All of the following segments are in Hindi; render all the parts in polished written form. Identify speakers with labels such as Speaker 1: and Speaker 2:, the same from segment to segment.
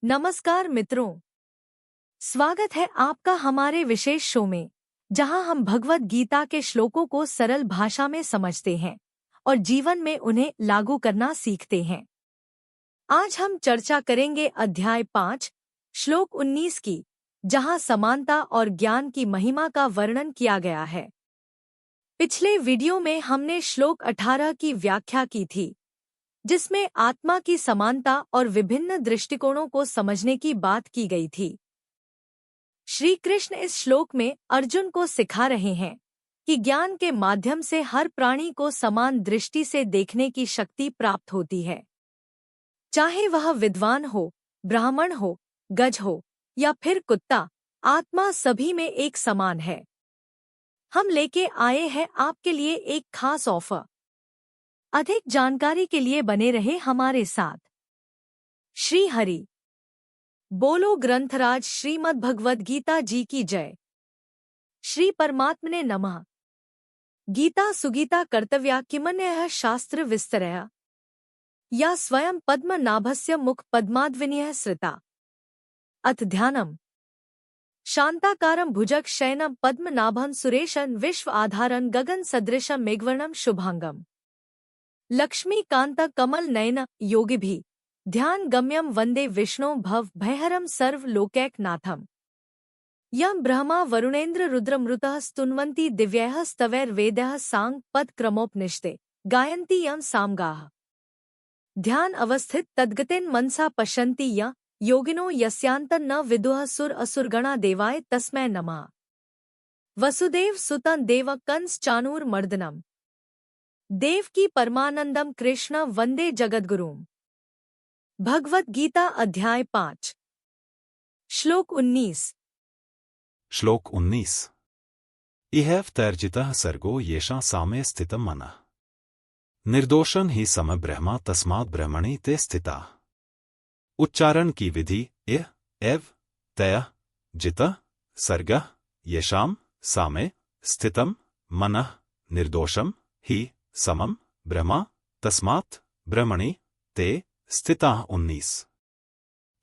Speaker 1: नमस्कार मित्रों, स्वागत है आपका हमारे विशेष शो में, जहां हम भगवत गीता के श्लोकों को सरल भाषा में समझते हैं और जीवन में उन्हें लागू करना सीखते हैं। आज हम चर्चा करेंगे अध्याय 5, श्लोक 19 की, जहां समानता और ज्ञान की महिमा का वर्णन किया गया है। पिछले वीडियो में हमने श्लोक 18 की व्याख्या की थी, जिसमें आत्मा की समानता और विभिन्न दृष्टिकोणों को समझने की बात की गई थी। श्री कृष्ण इस श्लोक में अर्जुन को सिखा रहे हैं कि ज्ञान के माध्यम से हर प्राणी को समान दृष्टि से देखने की शक्ति प्राप्त होती है। चाहे वह विद्वान हो, ब्राह्मण हो, गज हो या फिर कुत्ता, आत्मा सभी में एक समान है। हम लेके आए हैं आपके लिए एक खास ऑफर। अधिक जानकारी के लिए बने रहे हमारे साथ। श्री हरि बोलो। ग्रंथराज श्रीमद् भगवद गीता जी की जय। श्री परमात्मने नमः। गीता सुगीता कर्तव्या किमन्यः शास्त्र विस्तरया या स्वयं पद्मनाभस्य मुख पद्माद्विनीयः श्रिता। अथ ध्यानम्। शांताकारं भुजग शयनं पद्मनाभं सुरेशं विश्व आधारं गगन सदृशं मेघवर्णं शुभांगम्। लक्ष्मीकांत कमल नयन योगिभिः ध्यान गम्यम वंदे विष्णु भव भयहरम सर्व लोकैकनाथम। यम ब्रह्मा वरुणेन्द्र रुद्रमृतः स्तुन्वन्ति दिव्यैः स्तवैर्वेदैः सांग पद क्रमोपनिषदे गायन्ति यं सामगाः। ध्यान अवस्थित तद्गतेन मनसा पश्यन्ति य योगिनो यस्यान्तं न विदुः सुर असुरगणा देवाय तस्मै नमः। वसुदेव सुतं देव कंस चाणूर मर्दनम देवकी परमानंदम कृष्ण वंदे जगद्गुरुम। भगवत गीता अध्याय 5 श्लोक 19।
Speaker 2: श्लोक 19। इहैव तैर्जितः सर्गो येषां सामे स्थितं मनः निर्दोषं हि सम ब्रह्मा तस्मात् ब्रह्मणि ते स्थिता। उच्चारण की विधि इह एव तयः जितः सर्गः येषां सामे स्थितं मनः निर्दोषं हि समम ब्रह्मा तस्मात् ब्रह्मणि ते स्थिता। 19।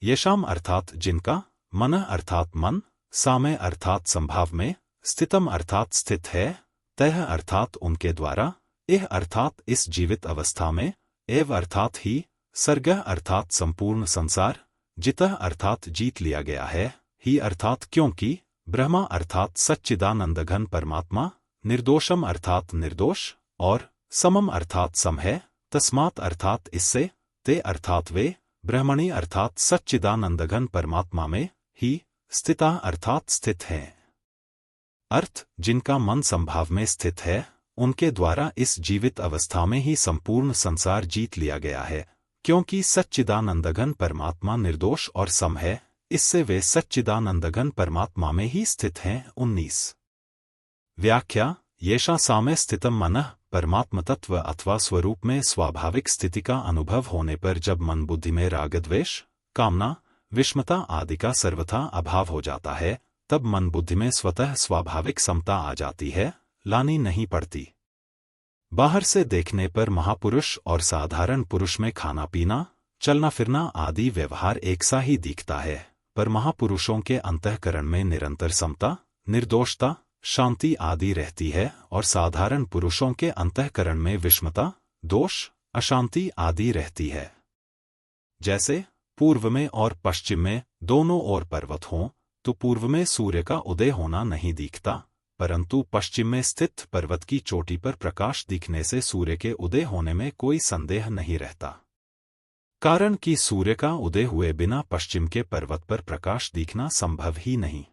Speaker 2: येषाम अर्थात जिनका, मन अर्थात मन, सामे अर्थात संभाव में, स्थितम अर्थात स्थित है, तह अर्थात उनके द्वारा, इह अर्थात इस जीवित अवस्था में, एव अर्थात ही, सर्गः अर्थात संपूर्ण संसार, जितः अर्थात जीत लिया गया है, ही अर्थात क्योंकि, ब्रह्मा अर्थात सच्चिदानंदघन परमात्मा, निर्दोषम अर्थात निर्दोष और समम अर्थात सम है, तस्मात् अर्थात इससे, ते अर्थात वे, ब्रह्मणि अर्थात सच्चिदानंदघन परमात्मा में, ही, स्थिता अर्थात स्थित हैं। अर्थ जिनका मन संभाव में स्थित है, उनके द्वारा इस जीवित अवस्था में ही संपूर्ण संसार जीत लिया गया है, क्योंकि सच्चिदानंदघन परमात्मा निर्दोष और सम है, इससे वे सच्चिदानंदघन परमात्मा में ही स्थित हैं। 19। व्याख्या येषां सामे स्थितं मनः परमात्म तत्व अथवा स्वरूप में स्वाभाविक स्थिति का अनुभव होने पर जब मन बुद्धि में राग द्वेष, कामना, विषमता आदि का सर्वथा अभाव हो जाता है, तब मन बुद्धि में स्वतः स्वाभाविक समता आ जाती है, लानी नहीं पड़ती। बाहर से देखने पर महापुरुष और साधारण पुरुष में खाना पीना, चलना फिरना आदि व्यवहार एक सा ही दिखता है, पर महापुरुषों के अंतःकरण में निरंतर समता, निर्दोषता, शांति आदि रहती है और साधारण पुरुषों के अंतःकरण में विषमता, दोष, अशांति आदि रहती है। जैसे पूर्व में और पश्चिम में दोनों ओर पर्वत हों, तो पूर्व में सूर्य का उदय होना नहीं दिखता, परंतु पश्चिम में स्थित पर्वत की चोटी पर प्रकाश दिखने से सूर्य के उदय होने में कोई संदेह नहीं रहता। कारण कि सूर्य का उदय हुए बिना पश्चिम के पर्वत पर प्रकाश दिखना संभव ही नहीं।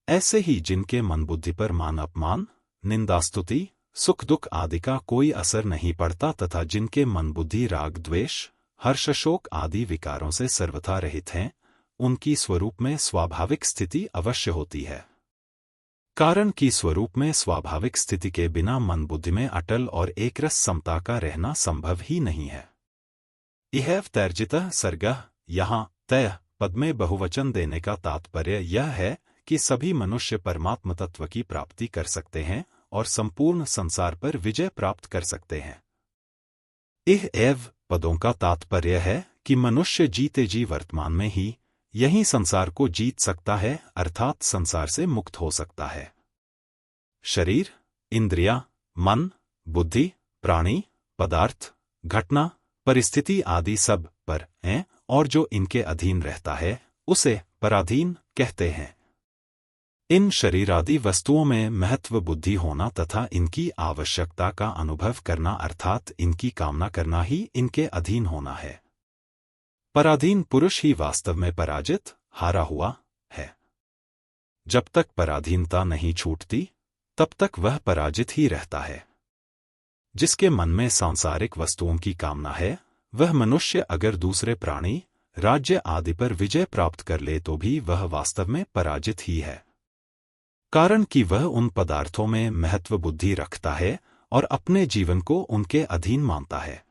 Speaker 2: ऐसे ही जिनके मन बुद्धि पर मान अपमान, निंदास्तुति, सुख दुख आदि का कोई असर नहीं पड़ता तथा जिनके मन बुद्धि राग द्वेष, हर्ष शोक आदि विकारों से सर्वथा रहित हैं, उनकी स्वरूप में स्वाभाविक स्थिति अवश्य होती है। कारण कि स्वरूप में स्वाभाविक स्थिति के बिना मन बुद्धि में अटल और एकरस समता का रहना संभव ही नहीं है। इहैव तैर्जितः सर्गः, यहाँ तय पद में बहुवचन देने का तात्पर्य यह है कि सभी मनुष्य परमात्म तत्व की प्राप्ति कर सकते हैं और संपूर्ण संसार पर विजय प्राप्त कर सकते हैं। इह एव पदों का तात्पर्य है कि मनुष्य जीते जी वर्तमान में ही यही संसार को जीत सकता है, अर्थात संसार से मुक्त हो सकता है। शरीर, इंद्रिया, मन, बुद्धि, प्राणी, पदार्थ, घटना, परिस्थिति आदि सब पर हैं, और जो इनके अधीन रहता है उसे पराधीन कहते हैं। इन शरीरादि वस्तुओं में महत्व बुद्धि होना तथा इनकी आवश्यकता का अनुभव करना, अर्थात इनकी कामना करना ही इनके अधीन होना है। पराधीन पुरुष ही वास्तव में पराजित, हारा हुआ है। जब तक पराधीनता नहीं छूटती तब तक वह पराजित ही रहता है। जिसके मन में सांसारिक वस्तुओं की कामना है, वह मनुष्य अगर दूसरे प्राणी, राज्य आदि पर विजय प्राप्त कर ले तो भी वह वास्तव में पराजित ही है, कारण कि वह उन पदार्थों में महत्व बुद्धि रखता है और अपने जीवन को उनके अधीन मानता है।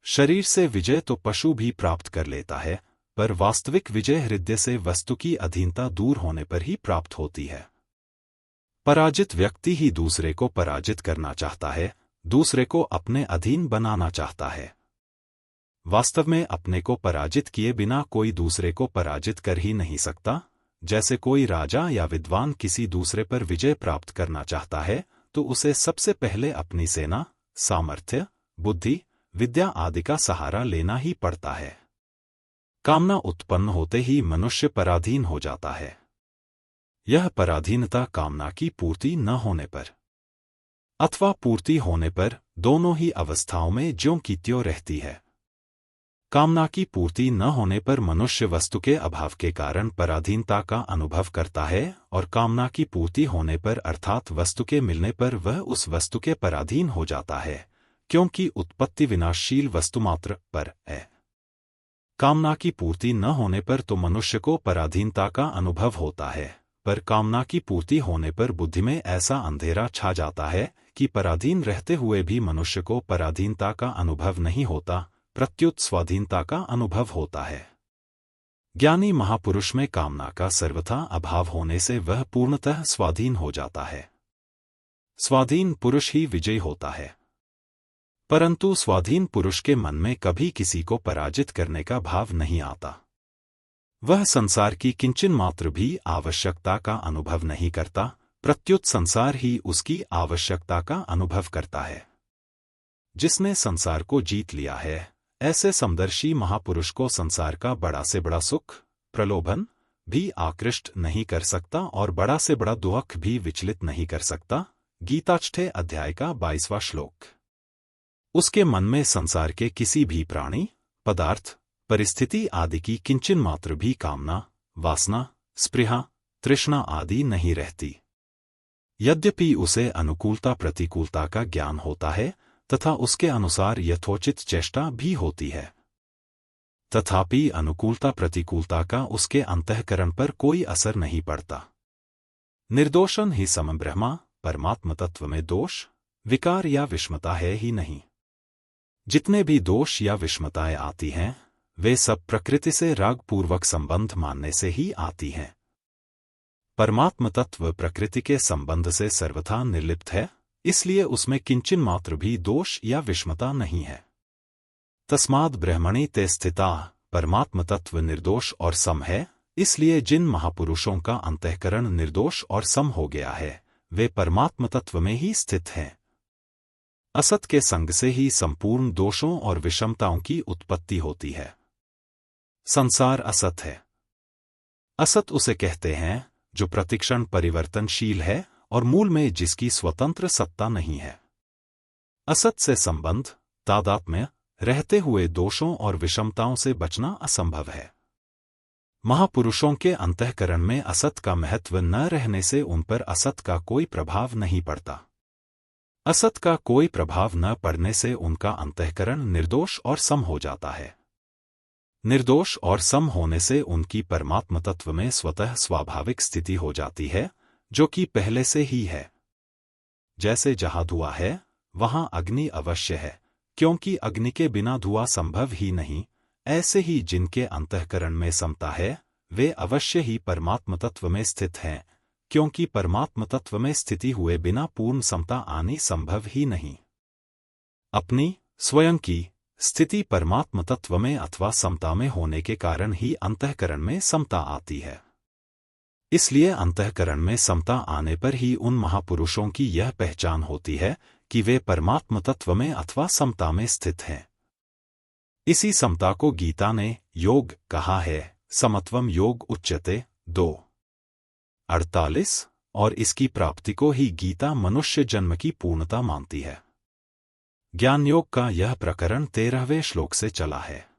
Speaker 2: शरीर से विजय तो पशु भी प्राप्त कर लेता है, पर वास्तविक विजय हृदय से वस्तु की अधीनता दूर होने पर ही प्राप्त होती है। पराजित व्यक्ति ही दूसरे को पराजित करना चाहता है, दूसरे को अपने अधीन बनाना चाहता है। वास्तव में अपने को पराजित किए बिना कोई दूसरे को पराजित कर ही नहीं सकता। जैसे कोई राजा या विद्वान किसी दूसरे पर विजय प्राप्त करना चाहता है तो उसे सबसे पहले अपनी सेना, सामर्थ्य, बुद्धि, विद्या आदि का सहारा लेना ही पड़ता है। कामना उत्पन्न होते ही मनुष्य पराधीन हो जाता है। यह पराधीनता कामना की पूर्ति न होने पर अथवा पूर्ति होने पर दोनों ही अवस्थाओं में ज्यों की त्यों रहती है। कामना की पूर्ति न होने पर मनुष्य वस्तु के अभाव के कारण पराधीनता का अनुभव करता है, और कामना की पूर्ति होने पर अर्थात वस्तु के मिलने पर वह उस वस्तु के पराधीन हो जाता है, क्योंकि उत्पत्ति विनाशशील वस्तु मात्र पर है। कामना की पूर्ति न होने पर तो मनुष्य को पराधीनता का अनुभव होता है, पर कामना की पूर्ति होने पर बुद्धि में ऐसा अंधेरा छा जाता है कि पराधीन रहते हुए भी मनुष्य को पराधीनता का अनुभव नहीं होता, प्रत्युत स्वाधीनता का अनुभव होता है। ज्ञानी महापुरुष में कामना का सर्वथा अभाव होने से वह पूर्णतः स्वाधीन हो जाता है। स्वाधीन पुरुष ही विजयी होता है। परंतु स्वाधीन पुरुष के मन में कभी किसी को पराजित करने का भाव नहीं आता। वह संसार की किंचन मात्र भी आवश्यकता का अनुभव नहीं करता, प्रत्युत संसार ही उसकी आवश्यकता का अनुभव करता है। जिसने संसार को जीत लिया है, ऐसे समदर्शी महापुरुष को संसार का बड़ा से बड़ा सुख, प्रलोभन भी आकृष्ट नहीं कर सकता और बड़ा से बड़ा दुख भी विचलित नहीं कर सकता। गीता 6 अध्याय का 22वां श्लोक। उसके मन में संसार के किसी भी प्राणी, पदार्थ, परिस्थिति आदि की किंचन मात्र भी कामना, वासना, स्पृहा, तृष्णा आदि नहीं रहती। यद्यपि उसे अनुकूलता प्रतिकूलता का ज्ञान होता है तथा उसके अनुसार यथोचित चेष्टा भी होती है, तथापि अनुकूलता प्रतिकूलता का उसके अंतःकरण पर कोई असर नहीं पड़ता। निर्दोषन ही सम ब्रह्मा, परमात्म तत्व में दोष, विकार या विषमता है ही नहीं। जितने भी दोष या विषमताएं आती हैं, वे सब प्रकृति से रागपूर्वक संबंध मानने से ही आती हैं। परमात्म तत्व प्रकृति के संबंध से सर्वथा निर्लिप्त है, इसलिए उसमें किंचन मात्र भी दोष या विषमता नहीं है। तस्माद् ब्रह्मणि ते स्थिता, परमात्म तत्व निर्दोष और सम है, इसलिए जिन महापुरुषों का अंतःकरण निर्दोष और सम हो गया है, वे परमात्म तत्व में ही स्थित हैं। असत के संग से ही संपूर्ण दोषों और विषमताओं की उत्पत्ति होती है। संसार असत है। असत उसे कहते हैं जो प्रतिक्षण परिवर्तनशील है और मूल में जिसकी स्वतंत्र सत्ता नहीं है। असत से संबंध, तादात्म्य रहते हुए दोषों और विषमताओं से बचना असंभव है। महापुरुषों के अंतःकरण में असत का महत्व न रहने से उन पर असत का कोई प्रभाव नहीं पड़ता। असत का कोई प्रभाव न पड़ने से उनका अंतःकरण निर्दोष और सम हो जाता है। निर्दोष और सम होने से उनकी परमात्म तत्व में स्वतः स्वाभाविक स्थिति हो जाती है, जो कि पहले से ही है। जैसे जहां धुआं है, वहां अग्नि अवश्य है, क्योंकि अग्नि के बिना धुआं संभव ही नहीं। ऐसे ही जिनके अंतःकरण में समता है, वे अवश्य ही परमात्म तत्व में स्थित हैं, क्योंकि परमात्म तत्व में स्थिति हुए बिना पूर्ण समता आनी संभव ही नहीं। अपनी स्वयं की स्थिति परमात्म तत्व में अथवा समता में होने के कारण ही अंतःकरण में समता आती है। इसलिए अंतःकरण में समता आने पर ही उन महापुरुषों की यह पहचान होती है कि वे परमात्म तत्व में अथवा समता में स्थित हैं। इसी समता को गीता ने योग कहा है, समत्वम योग उच्यते 2:48, और इसकी प्राप्ति को ही गीता मनुष्य जन्म की पूर्णता मानती है। ज्ञान योग का यह प्रकरण 13वें श्लोक से चला है।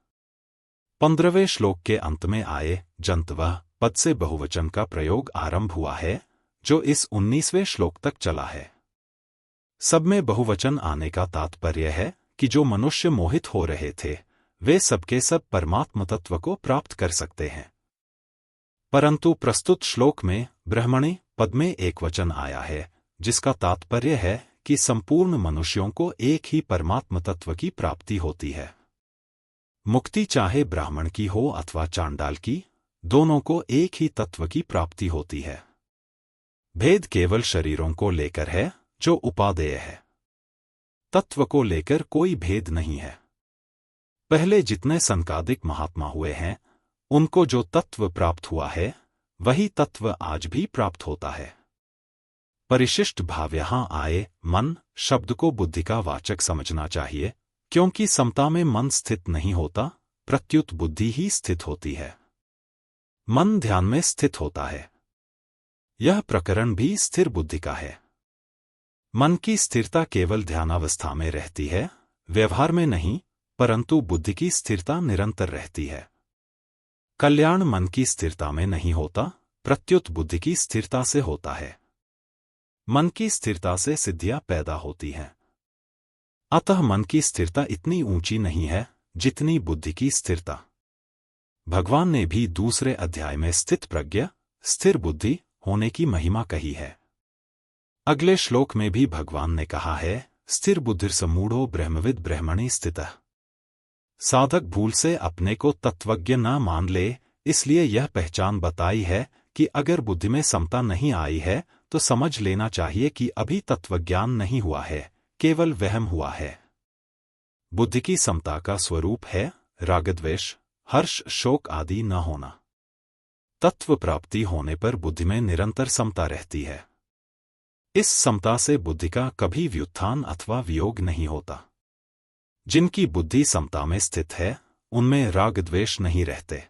Speaker 2: 15वें श्लोक के अंत में आए जंतवः पद से बहुवचन का प्रयोग आरंभ हुआ है, जो इस 19वें श्लोक तक चला है। सब में बहुवचन आने का तात्पर्य है कि जो मनुष्य मोहित हो रहे थे वे सबके सब परमात्म तत्व को प्राप्त कर सकते हैं। परंतु प्रस्तुत श्लोक में ब्रह्मणि पद में एक वचन आया है, जिसका तात्पर्य है कि संपूर्ण मनुष्यों को एक ही परमात्म तत्व की प्राप्ति होती है। मुक्ति चाहे ब्राह्मण की हो अथवा चांडाल की, दोनों को एक ही तत्व की प्राप्ति होती है। भेद केवल शरीरों को लेकर है, जो उपादेय है। तत्व को लेकर कोई भेद नहीं है। पहले जितने संकादिक महात्मा हुए हैं, उनको जो तत्व प्राप्त हुआ है, वही तत्व आज भी प्राप्त होता है। परिशिष्ट भाव यहां आए मन शब्द को बुद्धि का वाचक समझना चाहिए, क्योंकि समता में मन स्थित नहीं होता, प्रत्युत बुद्धि ही स्थित होती है। मन ध्यान में स्थित होता है। यह प्रकरण भी स्थिर बुद्धि का है। मन की स्थिरता केवल ध्यानावस्था में रहती है, व्यवहार में नहीं, परंतु बुद्धि की स्थिरता निरंतर रहती है। कल्याण मन की स्थिरता में नहीं होता, प्रत्युत बुद्धि की स्थिरता से होता है। मन की स्थिरता से सिद्धियां पैदा होती हैं। अतः मन की स्थिरता इतनी ऊंची नहीं है जितनी बुद्धि की स्थिरता। भगवान ने भी दूसरे अध्याय में स्थित प्रज्ञा, स्थिर बुद्धि होने की महिमा कही है। अगले श्लोक में भी भगवान ने कहा है, स्थिर बुद्धिर्समूढ़ो ब्रह्मविद् ब्रह्मणि स्थितः। साधक भूल से अपने को तत्वज्ञ न मान ले, इसलिए यह पहचान बताई है कि अगर बुद्धि में समता नहीं आई है तो समझ लेना चाहिए कि अभी तत्वज्ञान नहीं हुआ है, केवल वहम हुआ है। बुद्धि की समता का स्वरूप है रागद्वेष, हर्ष, शोक आदि न होना। तत्व प्राप्ति होने पर बुद्धि में निरंतर समता रहती है। इस समता से बुद्धि का कभी व्युत्थान अथवा वियोग नहीं होता। जिनकी बुद्धि समता में स्थित है, उनमें राग द्वेष नहीं रहते।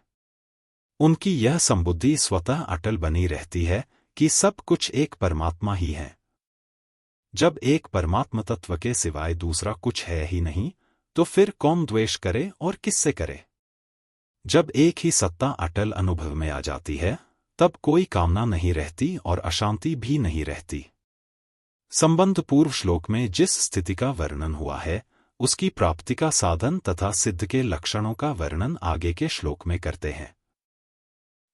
Speaker 2: उनकी यह संबुद्धि स्वतः अटल बनी रहती है कि सब कुछ एक परमात्मा ही है। जब एक परमात्मा तत्व के सिवाय दूसरा कुछ है ही नहीं, तो फिर कौन द्वेष करे और किससे करे? जब एक ही सत्ता अटल अनुभव में आ जाती है, तब कोई कामना नहीं रहती और अशांति भी नहीं रहती। संबंध पूर्व श्लोक में जिस स्थिति का वर्णन हुआ है, उसकी प्राप्ति का साधन तथा सिद्ध के लक्षणों का वर्णन आगे के श्लोक में करते हैं।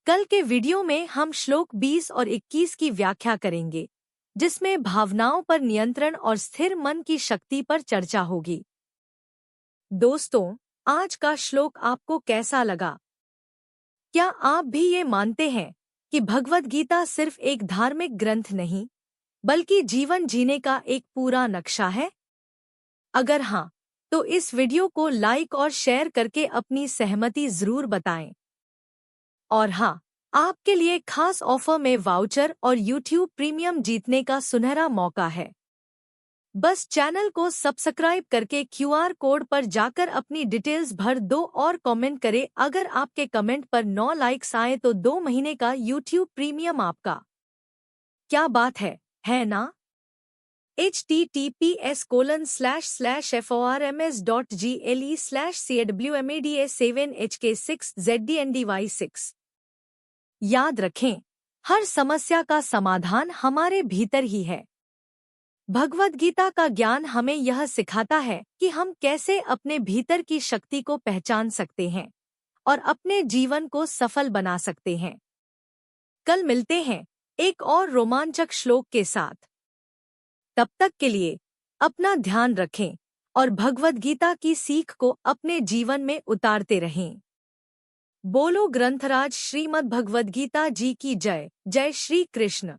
Speaker 1: कल के वीडियो में हम श्लोक 20 और 21 की व्याख्या करेंगे, जिसमें भावनाओं पर नियंत्रण और स्थिर मन की शक्ति पर चर्चा होगी। दोस्तों, आज का श्लोक आपको कैसा लगा? क्या आप भी ये मानते हैं कि भगवद गीता सिर्फ एक धार्मिक ग्रंथ नहीं, बल्कि जीवन जीने का एक पूरा नक्शा है? अगर हाँ, तो इस वीडियो को लाइक और शेयर करके अपनी सहमति जरूर बताएं। और हाँ, आपके लिए खास ऑफर में वाउचर और YouTube प्रीमियम जीतने का सुनहरा मौका है। बस चैनल को सब्सक्राइब करके QR कोड पर जाकर अपनी डिटेल्स भर दो और कमेंट करें। अगर आपके कमेंट पर 9 लाइक्स आए तो 2 महीने का YouTube प्रीमियम आपका। क्या बात है ना? https://forms.gle/cwmada7hk6zdndy6। याद रखें, हर समस्या का समाधान हमारे भीतर ही है। भगवद गीता का ज्ञान हमें यह सिखाता है कि हम कैसे अपने भीतर की शक्ति को पहचान सकते हैं और अपने जीवन को सफल बना सकते हैं। कल मिलते हैं एक और रोमांचक श्लोक के साथ। तब तक के लिए अपना ध्यान रखें और भगवद गीता की सीख को अपने जीवन में उतारते रहें। बोलो ग्रंथराज श्रीमद् भगवद गीता जी की जय। जय श्री कृष्ण।